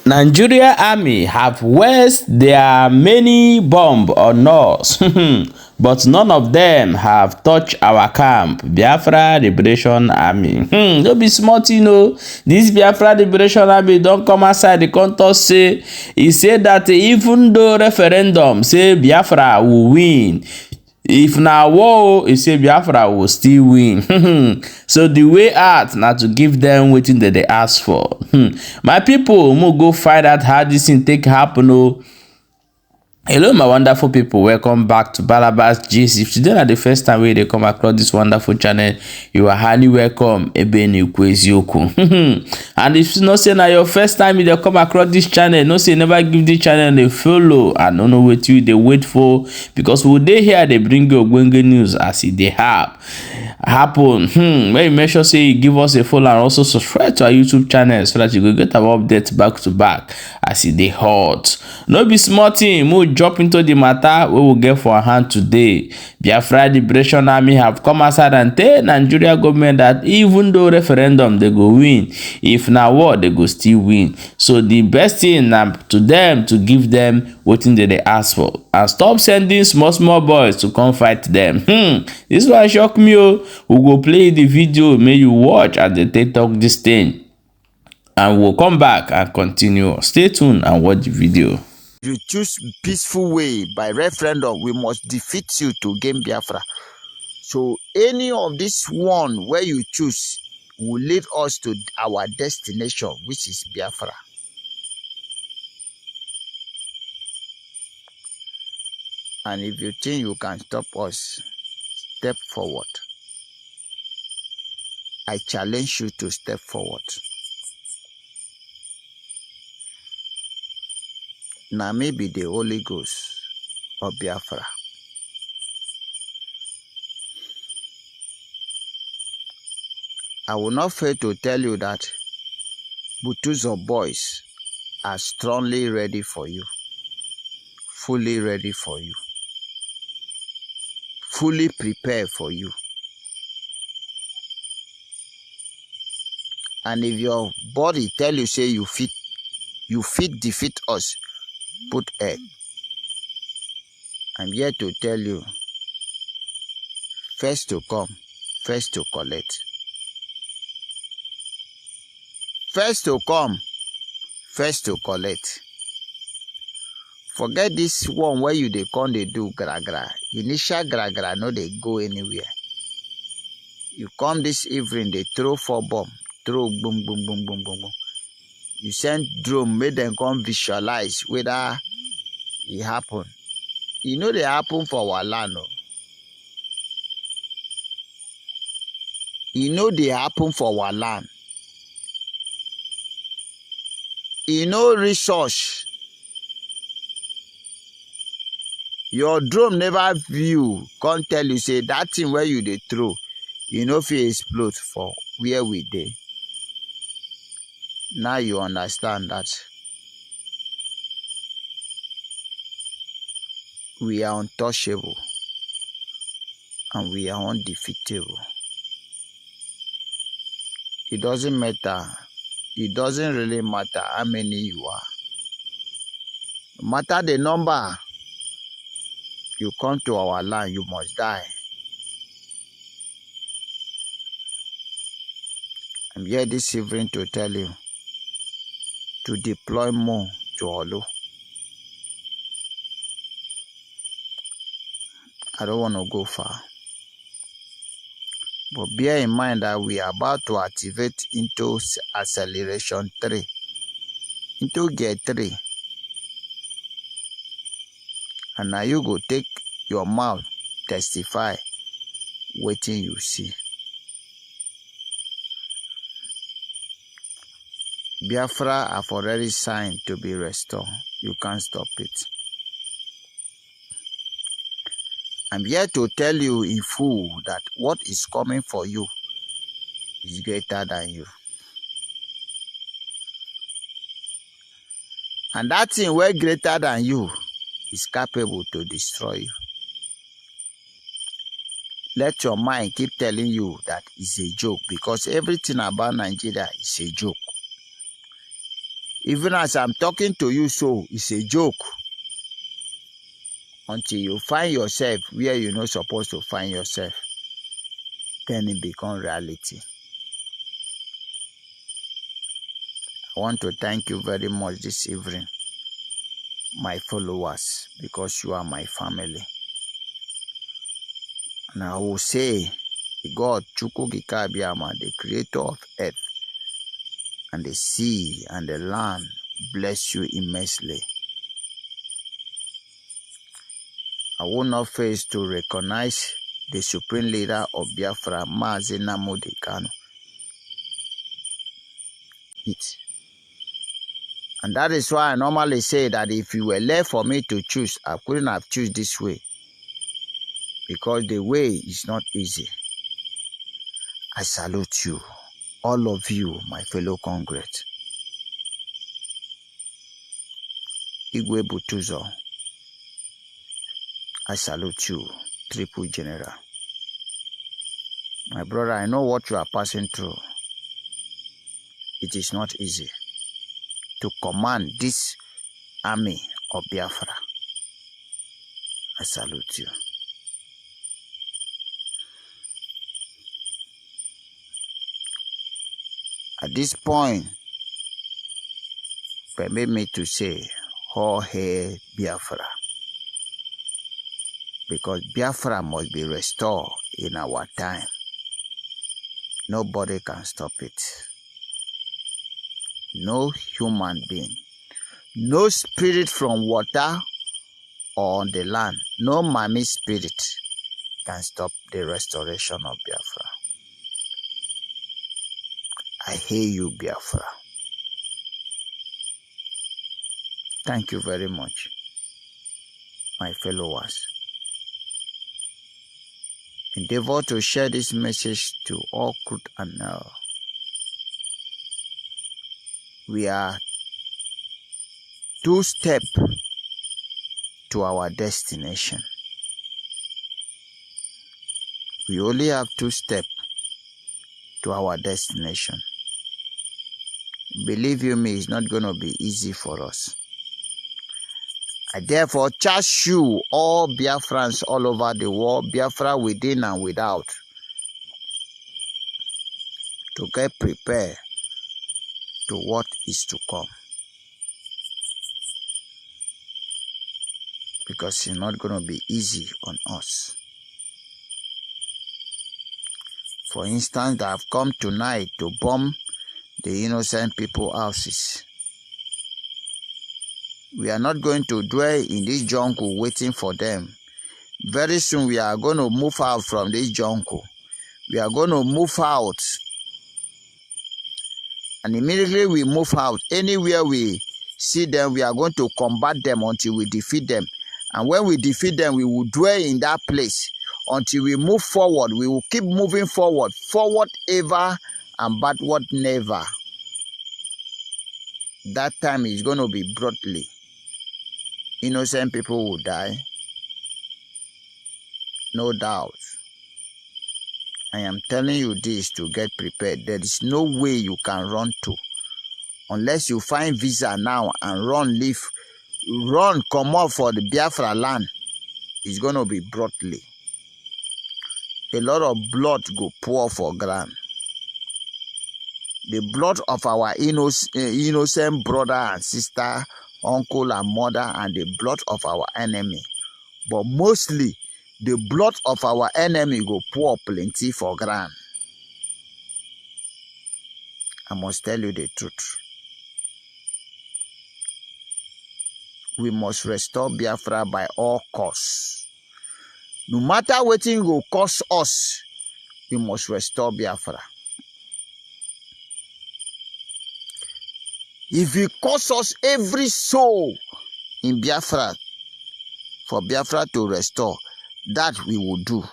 Nigeria army have wasted their many bomb on us, but none of them have touched our camp. Biafra Liberation Army. No be small thing, no. This Biafra Liberation Army don't come outside the contour say, he said that even though referendum say Biafra will win, if na war, he say Biafra will still win. So the way out na to give them wetin that they ask for. My people, mo go find out how this thing take happen. Oh. Hello my wonderful people, welcome back to Balabas Gist. If today are the first time wey dey come across this wonderful channel, you are highly welcome. Ebeni Kwezioku. And if you know say na your first time you dey come across this channel, no say never give this channel a follow. I don't know what you dey wait for, because we dey here they bring you ogbonge news as it dey happen. When you make sure say you give us a follow and also subscribe to our YouTube channel so that you go get our updates back to back as it dey hot. No be small thing, mo jump into the matter we will get for our hand today. Biafra Liberation Army have come outside and tell Nigeria government that even though referendum they go win, if na war they go still win. So the best thing na to them to give them wetin they ask for and stop sending small boys to come fight them. This one shock me. Oh, we go play the video, may you watch as they take talk this thing, and we'll come back and continue. Stay tuned and watch the video. You choose peaceful way by referendum, we must defeat you to gain Biafra. So any of this one where you choose will lead us to our destination, which is Biafra. And if you think you can stop us, step forward. I challenge you to step forward. Now maybe the Holy Ghost of Biafra. I will not fail to tell you that Butus of boys are strongly ready for you, fully ready for you, fully prepared for you. And if your body tell you say you fit defeat us, put egg. I'm here to tell you, first to come, first to collect. First to come, first to collect. Forget this one where you dey come they do gra. Initial gra no they go anywhere. You come this evening, they throw 4 bomb, throw boom. You send drone, make them come visualize whether it happen. You know they happen for our land. No? You know they happen for our land. You know resource. Your drone never view, can't tell you say that thing where you dey throw, you know if it explode for where we dey. Now you understand that we are untouchable and we are undefeatable. It doesn't matter. It doesn't really matter how many you are. No matter the number, you come to our land, you must die. I'm here this evening to tell you to deploy more to Olu. I don't want to go far. But bear in mind that we are about to activate into acceleration 3. Into gear 3. And now you go take your mouth, testify, waiting you see. Biafra have already signed to be restored. You can't stop it. I'm here to tell you in full that what is coming for you is greater than you. And that thing where greater than you is capable to destroy you. Let your mind keep telling you that it's a joke, because everything about Nigeria is a joke. Even as I'm talking to you, so it's a joke. Until you find yourself where you're not supposed to find yourself, then it becomes reality. I want to thank you very much this evening, my followers, because you are my family. And I will say, God, Chukwu Okike Abiama, the creator of earth and the sea and the land, bless you immensely. I will not fail to recognize the supreme leader of Biafra, Mazi Nnamdi Kanu. And that is why I normally say that if you were left for me to choose, I couldn't have chosen this way. Because the way is not easy. I salute you, all of you, my fellow congrats. Igwe Butuzo, I salute you, Triple General. My brother, I know what you are passing through. It is not easy to command this army of Biafra. I salute you. At this point, permit me to say, all hail Biafra. Because Biafra must be restored in our time. Nobody can stop it. No human being. No spirit from water or on the land. No Mami spirit can stop the restoration of Biafra. I hail you, Biafra. Thank you very much, my followers. Endeavor to share this message to all good and now. We are 2 steps to our destination. We only have 2 steps to our destination. Believe you me, it's not going to be easy for us. I therefore charge you, all Biafrans all over the world, Biafra within and without, to get prepared to what is to come. Because it's not going to be easy on us. For instance, they have come tonight to bomb the innocent people's houses. We are not going to dwell in this jungle waiting for them. Very soon we are going to move out from this jungle. We are going to move out. And immediately we move out. Anywhere we see them, we are going to combat them until we defeat them. And when we defeat them, we will dwell in that place until we move forward. We will keep moving forward. Forward ever and backward never. That time is going to be brutally. Innocent people will die. No doubt. I am telling you this to get prepared. There is no way you can run to. Unless you find visa now and run, come out for the Biafra land. It's going to be brutally. A lot of blood go pour for ground. The blood of our innocent brother and sister, uncle and mother, and the blood of our enemy. But mostly, the blood of our enemy go pour plenty for ground. I must tell you the truth. We must restore Biafra by all costs. No matter what it will cost us, we must restore Biafra. If it costs us every soul in Biafra, for Biafra to restore, that we will do.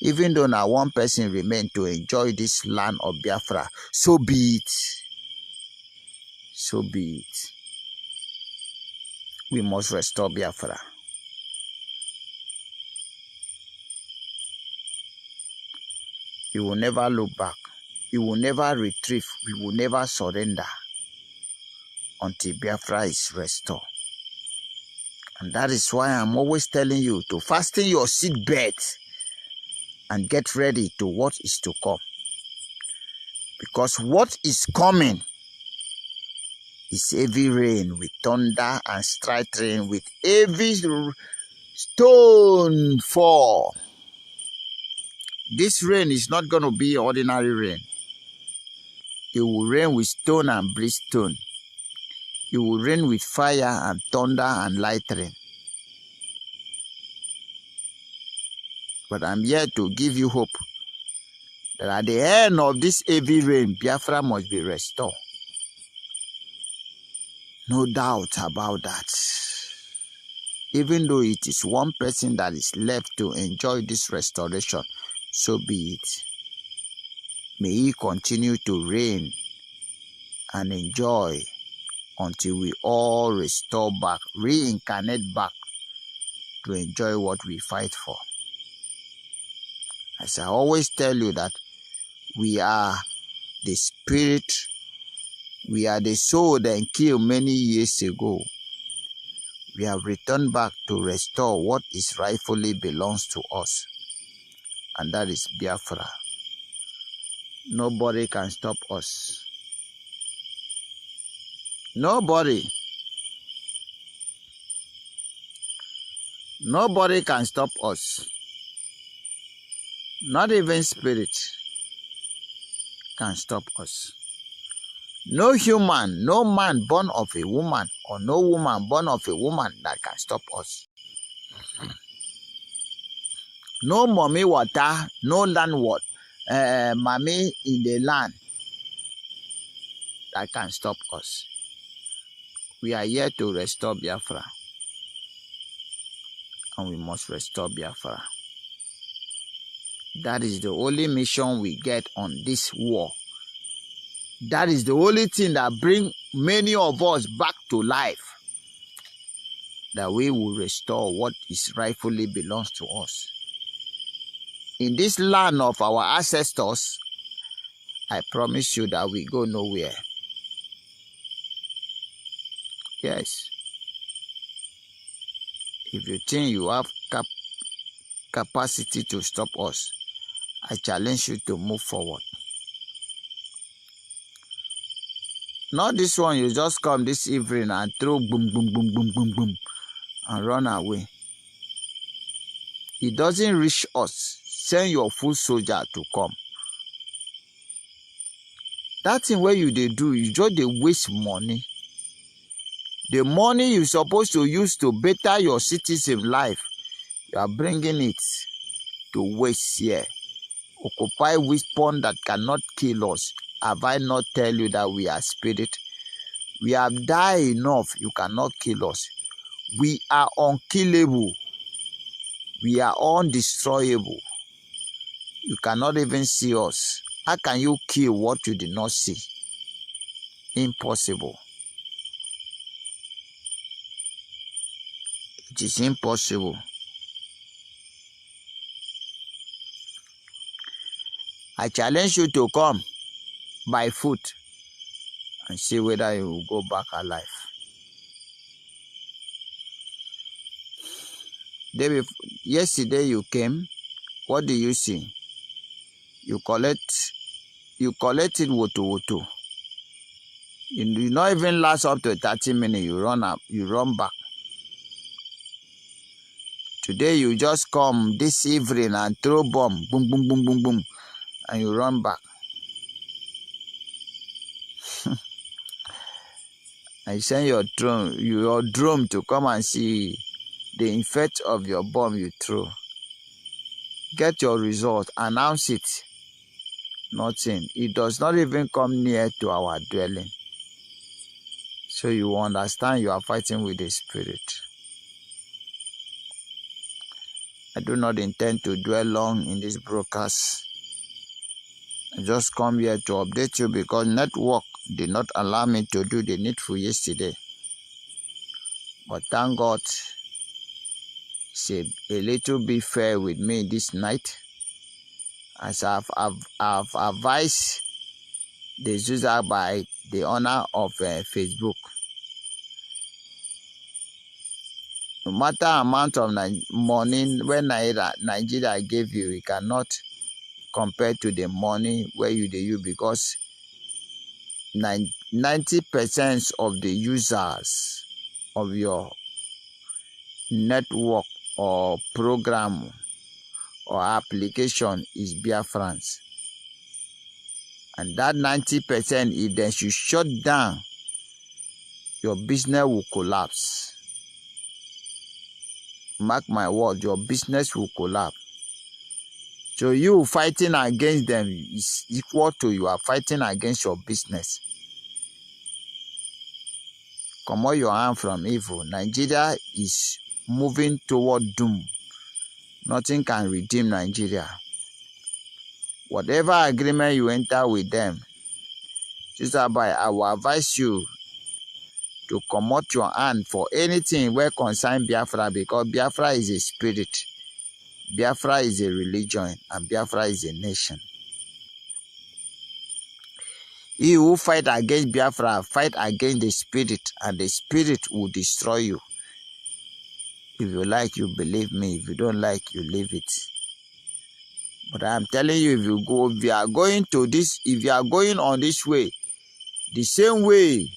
Even though now one person remain to enjoy this land of Biafra, so be it. So be it. We must restore Biafra. We will never look back. We will never retreat. We will never surrender. until Biafra is restored. And that is why I'm always telling you to fasten your seatbelt and get ready to what is to come. Because what is coming is heavy rain with thunder and straight rain with heavy stone fall. This rain is not going to be ordinary rain. It will rain with stone and brimstone. It will rain with fire and thunder and lightning. But I'm here to give you hope that at the end of this heavy rain, Biafra must be restored. No doubt about that. Even though it is one person that is left to enjoy this restoration, so be it. May he continue to reign and enjoy until we all restore back, reincarnate back to enjoy what we fight for. As I always tell you that we are the spirit, we are the soul that killed many years ago. We have returned back to restore what is rightfully belongs to us. And that is Biafra. Nobody can stop us. Nobody. Nobody can stop us. Not even spirit can stop us. No human, no man born of a woman, or no woman born of a woman that can stop us. No mommy water, no land water, mommy in the land that can stop us. We are here to restore Biafra. And we must restore Biafra. That is the only mission we get on this war. That is the only thing that brings many of us back to life. That we will restore what is rightfully belongs to us. In this land of our ancestors, I promise you that we go nowhere. Yes. If you think you have capacity to stop us, I challenge you to move forward. Not this one, you just come this evening and throw boom, boom, boom, boom, boom, boom, and run away. It doesn't reach us. Send your full soldier to come. That thing where you do, you just waste money. The money you're supposed to use to better your citizen life, you are bringing it to waste here. Occupy weapon that cannot kill us. Have I not tell you that we are spirit? We have died enough. You cannot kill us. We are unkillable. We are undestroyable. You cannot even see us. How can you kill what you did not see? Impossible. It is impossible. I challenge you to come by foot and see whether you will go back alive. Yesterday you came. What do you see? You collect it woto. You not even last up to 30 minutes. You run back. Today you just come this evening and throw bomb, boom, boom, boom, boom, boom, and you run back. I send your drone to come and see the effect of your bomb you throw. Get your result, announce it. Nothing. It does not even come near to our dwelling. So you understand you are fighting with the spirit. I do not intend to dwell long in this broadcast. I just come here to update you because network did not allow me to do the needful yesterday. But thank God, it's a little bit fair with me this night. As I've advised the user by the owner of Facebook. No matter amount of money when Nigeria gave you, it cannot compare to the money where you use, because 90% of the users of your network or program or application is Biafrans. And that 90%, if they should shut down, your business will collapse. Mark my word, your business will collapse. So you fighting against them is equal to you are fighting against your business. Come on, your hand from evil. Nigeria is moving toward doom. Nothing can redeem Nigeria. Whatever agreement you enter with them, Sister Bai, I will advise you to come out your hand for anything where concern Biafra, because Biafra is a spirit, Biafra is a religion, and Biafra is a nation. He who fight against Biafra fight against the spirit, and the spirit will destroy you. If you like, you believe me. If you don't like, you leave it. But I am telling you, if you are going on this way, the same way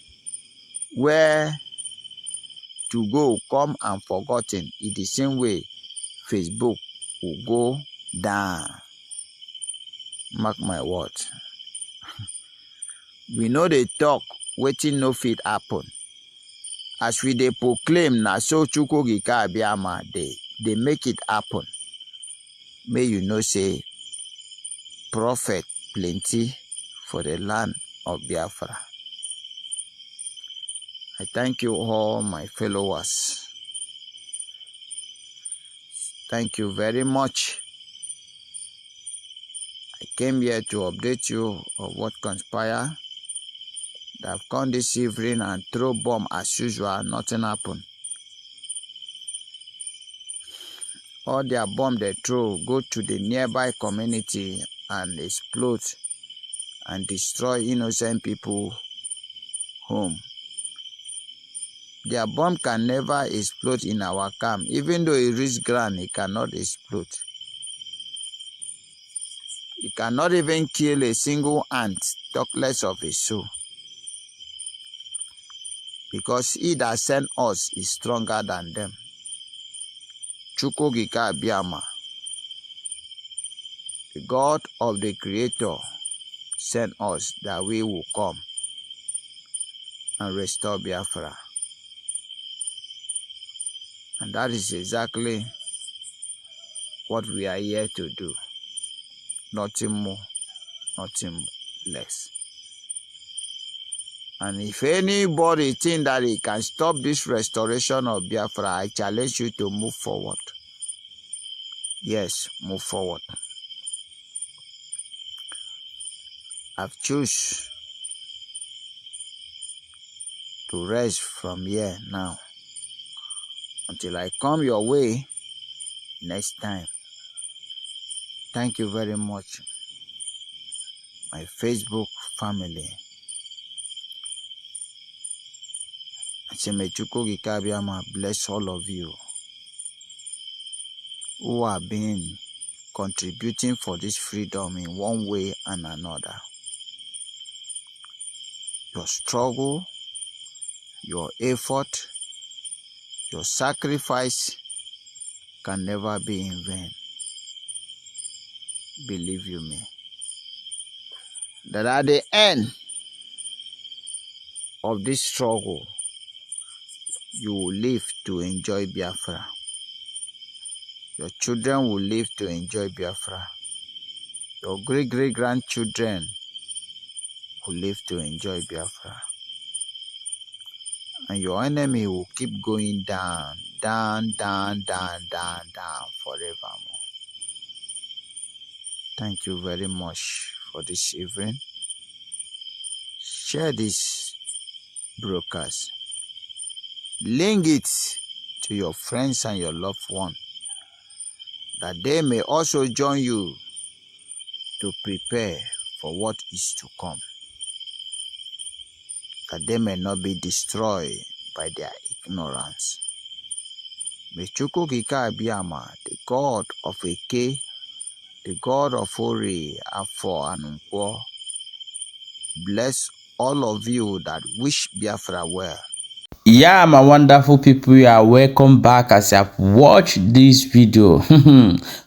where to go come and forgotten, is the same way Facebook will go down. Mark my words. We know they talk, waiting no fit happen. As we they proclaim, na so Chukwugika Abiyama, they make it happen. May you know say, prophet plenty for the land of Biafra. I thank you all, my followers. Thank you very much. I came here to update you of what conspired. They have come this evening and throw bomb as usual, nothing happened. All their bomb they throw go to the nearby community and explode and destroy innocent people home. Their bomb can never explode in our camp. Even though it reaches ground, it cannot explode. It cannot even kill a single ant, talk less of a soul. Because he that sent us is stronger than them. Chukwugika Abiyama, the God of the Creator, sent us that we will come and restore Biafra. And that is exactly what we are here to do. Nothing more, nothing less. And if anybody think that he can stop this restoration of Biafra, I challenge you to move forward. Yes, move forward. I've chosen to rest from here now until I come your way next time. Thank you very much, my Facebook family. Chukwugika Abiyama bless all of you who have been contributing for this freedom in one way and another. Your struggle, your effort, your sacrifice can never be in vain. Believe you me. That at the end of this struggle, you will live to enjoy Biafra. Your children will live to enjoy Biafra. Your great-great-grandchildren will live to enjoy Biafra. And your enemy will keep going down, down, down, down, down, down forevermore. Thank you very much for this evening. Share this broadcast. Link it to your friends and your loved one, that they may also join you to prepare for what is to come, that they may not be destroyed by their ignorance. Mechuku Kika Abiyama, the God of Eke, the God of Ori, Afo, and Nkwo, bless all of you that wish Biafra well. Yeah, my wonderful people, you are welcome back as you have watched this video.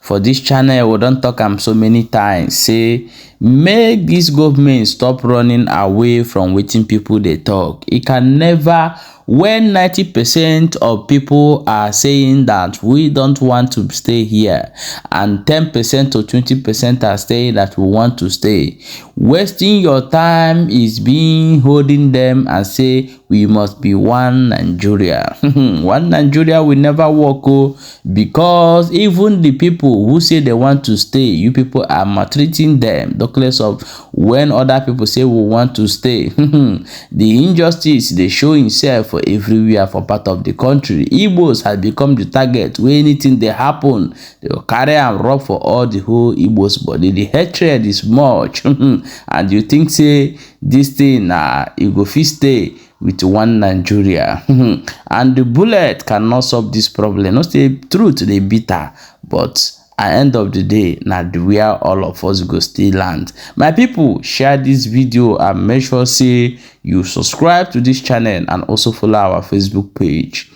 For this channel, we don't talk so many times. Say, make this government stop running away from waiting people they talk. It can never, when 90% of people are saying that we don't want to stay here, and 10% or 20% are saying that we want to stay. Wasting your time is being holding them and say we must be one Nigeria. One Nigeria will never work, because even the people who say they want to stay, you people are maltreating them. The case of when other people say we want to stay. The injustice they show itself for everywhere for part of the country. Igbos have become the target where anything they happen, they will carry and rob for all the whole Igbos body. The hatred is much. And you think say this thing you go fit stay with one Nigeria. And the bullet cannot solve this problem. Not say truth they bitter, but at end of the day, now where all of us go still land. My people, share this video and make sure say you subscribe to this channel and also follow our Facebook page.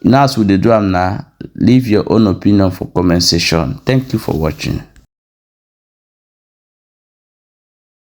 Now as we do now, leave your own opinion for comment section. Thank you for watching.